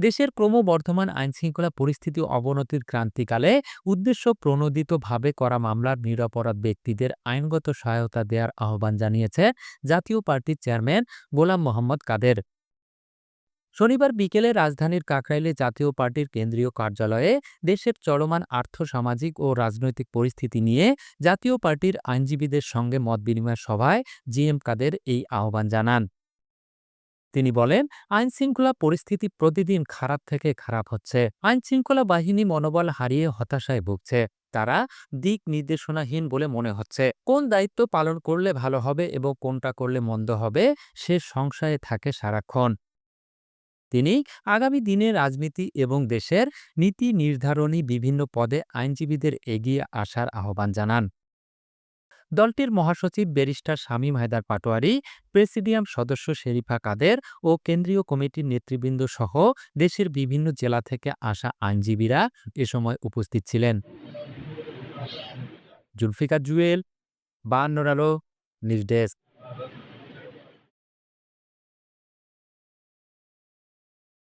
দেশের ক্রমবর্ধমান আইনশৃঙ্খলা পরিস্থিতি অবনতির ক্রান্তিকালে উদ্দেশ্য প্রণোদিতভাবে করা মামলার নিরপরাধ ব্যক্তিদের আইনগত সহায়তা দেওয়ার আহ্বান জানিয়েছে জাতীয় পার্টির চেয়ারম্যান গোলাম মোহাম্মদ কাদের। শনিবার বিকেলে রাজধানীর কাকরাইলে জাতীয় পার্টির কেন্দ্রীয় কার্যালয়ে দেশের চলমান আর্থসামাজিক ও রাজনৈতিক পরিস্থিতি নিয়ে জাতীয় পার্টির আইনজীবীদের সঙ্গে মতবিনিময় সভায় জিএম কাদের এই আহ্বান জানান। তিনি বলেন, আইনশৃঙ্খলা পরিস্থিতি প্রতিদিন খারাপ থেকে খারাপ হচ্ছে। আইনশৃঙ্খলা বাহিনী মনোবল হারিয়ে হতাশায় ভুগছে। তারা দিক নির্দেশনাহীন বলে মনে হচ্ছে। কোন দায়িত্ব পালন করলে ভালো হবে এবং কোনটা করলে মন্দ হবে সে সংশয়ে থাকে সারাক্ষণ। তিনি আগামী দিনে রাজনীতি এবং দেশের নীতি নির্ধারণী বিভিন্ন পদে আইনজীবীদের এগিয়ে আসার আহ্বান জানান। দলটির মহাসচিব ব্যারিস্টার শামীম হায়দার পাটোয়ারি, প্রেসিডিয়াম সদস্য শেরিফা কাদের ও কেন্দ্রীয় কমিটির নেতৃবৃন্দ সহ দেশের বিভিন্ন জেলা থেকে আসা আইনজীবীরা এ সময় উপস্থিত ছিলেন। জুলফিকার জুয়েল, ৫২ আলো, নিউজ ডেস্ক।